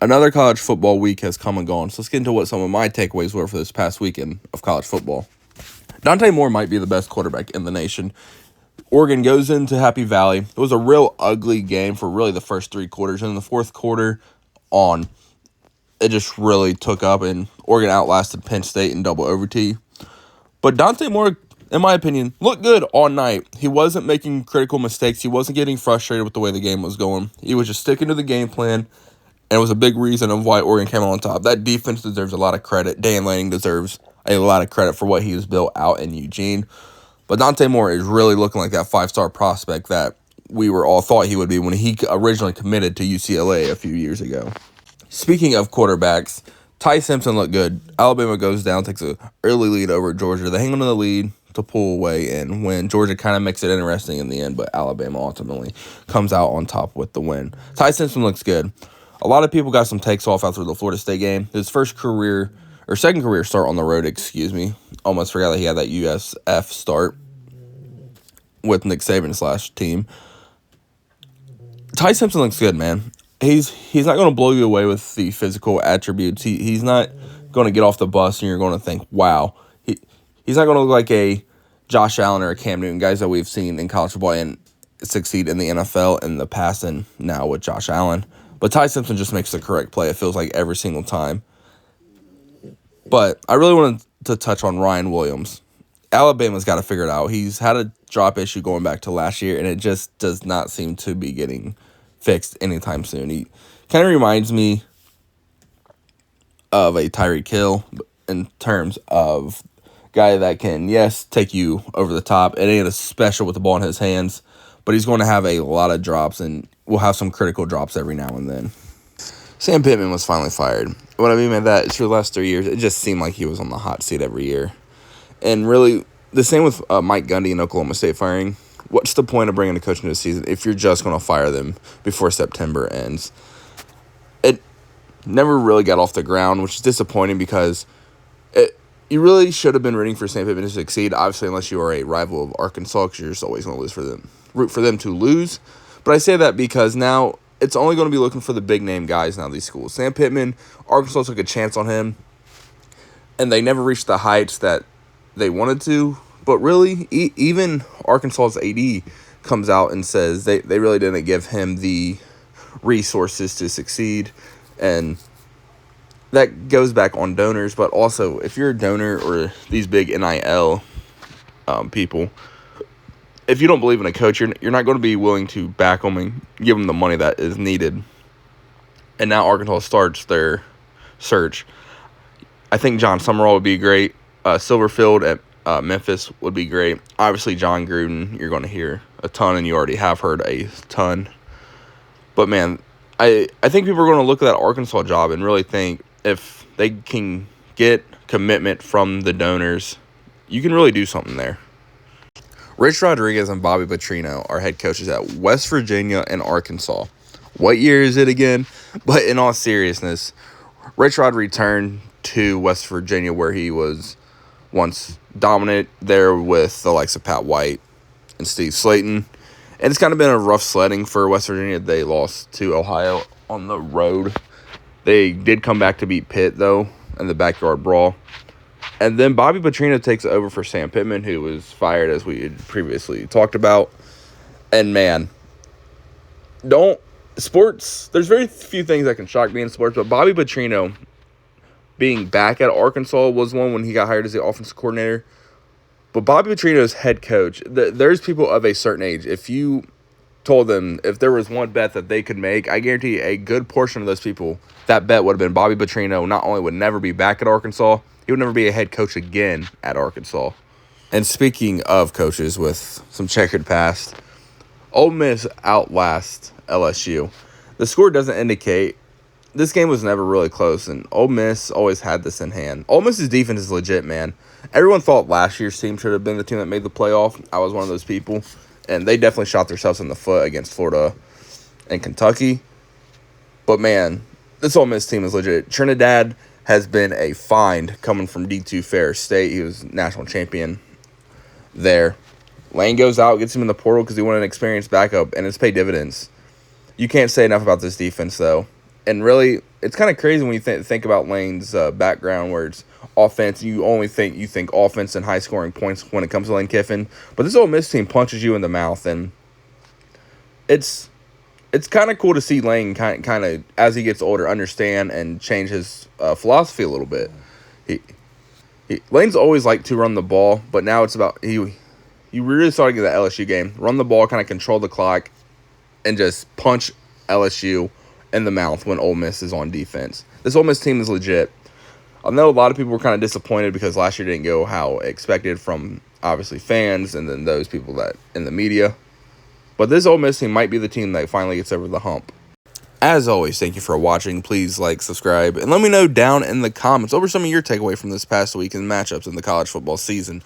Another college football week has come and gone, so let's get into what some of my takeaways were for this past weekend of college football. Dante Moore might be the best quarterback in the nation. Oregon goes into Happy Valley. It was a real ugly game for really the first three quarters. And in the fourth quarter on, it just really took up, and Oregon outlasted Penn State in double overtime. But Dante Moore, in my opinion, looked good all night. He wasn't making critical mistakes. He wasn't getting frustrated with the way the game was going. He was just sticking to the game plan, and it was a big reason of why Oregon came on top. That defense deserves a lot of credit. Dan Lanning deserves a lot of credit for what he has built out in Eugene. But Dante Moore is really looking like that five-star prospect that we were all thought he would be when he originally committed to UCLA a few years ago. Speaking of quarterbacks, Ty Simpson looked good. Alabama goes down, takes an early lead over Georgia. They hang on to the lead to pull away and win. Georgia kind of makes it interesting in the end, but Alabama ultimately comes out on top with the win. Ty Simpson looks good. A lot of people got some takes off after the Florida State game. His second career start on the road, Almost forgot that he had that USF start with Nick Saban's team. Ty Simpson looks good, man. He's not going to blow you away with the physical attributes. He's not going to get off the bus and you're going to think, wow. He's not going to look like a Josh Allen or a Cam Newton, guys that we've seen in college football and succeed in the NFL in the past and now with Josh Allen. But Ty Simpson just makes the correct play, it feels like, every single time. But I really wanted to touch on Ryan Williams. Alabama's got to figure it out. He's had a drop issue going back to last year, and it just does not seem to be getting fixed anytime soon. He kind of reminds me of a Tyreek Hill in terms of guy that can, yes, take you over the top. It ain't as special with the ball in his hands, but he's going to have a lot of drops, and we'll have some critical drops every now and then. Sam Pittman was finally fired. What I mean by that is for the last 3 years, it just seemed like he was on the hot seat every year. And really, the same with Mike Gundy and Oklahoma State firing. What's the point of bringing a coach into the season if you're just going to fire them before September ends? It never really got off the ground, which is disappointing because you really should have been rooting for Sam Pittman to succeed, obviously, unless you are a rival of Arkansas, because you're just always going to root for them to lose. But I say that because now it's only going to be looking for the big-name guys now, these schools. Sam Pittman, Arkansas took a chance on him, and they never reached the heights that they wanted to. But really, even Arkansas's AD comes out and says they really didn't give him the resources to succeed. And that goes back on donors. But also, if you're a donor or these big NIL people, if you don't believe in a coach, you're not going to be willing to back them and give them the money that is needed. And now Arkansas starts their search. I think John Summerall would be great. Silverfield at Memphis would be great. Obviously, John Gruden, you're going to hear a ton, and you already have heard a ton. But, man, I think people are going to look at that Arkansas job and really think if they can get commitment from the donors, you can really do something there. Rich Rodriguez and Bobby Petrino are head coaches at West Virginia and Arkansas. What year is it again? But in all seriousness, Rich Rod returned to West Virginia where he was once dominant there with the likes of Pat White and Steve Slayton. And it's kind of been a rough sledding for West Virginia. They lost to Ohio on the road. They did come back to beat Pitt, though, in the backyard brawl. And then Bobby Petrino takes over for Sam Pittman, who was fired, as we had previously talked about. And, man, there's very few things that can shock me in sports, but Bobby Petrino being back at Arkansas was one when he got hired as the offensive coordinator. But Bobby Petrino's head coach, there's people of a certain age. If you told them if there was one bet that they could make, I guarantee a good portion of those people, that bet would have been Bobby Petrino not only would never be back at Arkansas, he would never be a head coach again at Arkansas. And speaking of coaches with some checkered past, Ole Miss outlasts LSU. The score doesn't indicate. This game was never really close, and Ole Miss always had this in hand. Ole Miss's defense is legit, man. Everyone thought last year's team should have been the team that made the playoff. I was one of those people, and they definitely shot themselves in the foot against Florida and Kentucky. But, man, this Ole Miss team is legit. Trinidad has been a find coming from D2 Ferris State. He was national champion there. Lane goes out, gets him in the portal because he wanted an experienced backup, and it's paid dividends. You can't say enough about this defense, though. And really, it's kind of crazy when you think about Lane's background, where it's offense. You only think offense and high scoring points when it comes to Lane Kiffin, but this Ole Miss team punches you in the mouth, and it's kind of cool to see Lane kind of as he gets older understand and change his philosophy a little bit. Lane's always liked to run the ball, but now it's about you really started to get that LSU game, run the ball, kind of control the clock, and just punch LSU in the mouth when Ole Miss is on defense. This Ole Miss team is legit. I know a lot of people were kind of disappointed because last year didn't go how expected from obviously fans and then those people that in the media. But this Ole Miss team might be the team that finally gets over the hump. As always, thank you for watching. Please like, subscribe, and let me know down in the comments what were some of your takeaway from this past week and matchups in the college football season.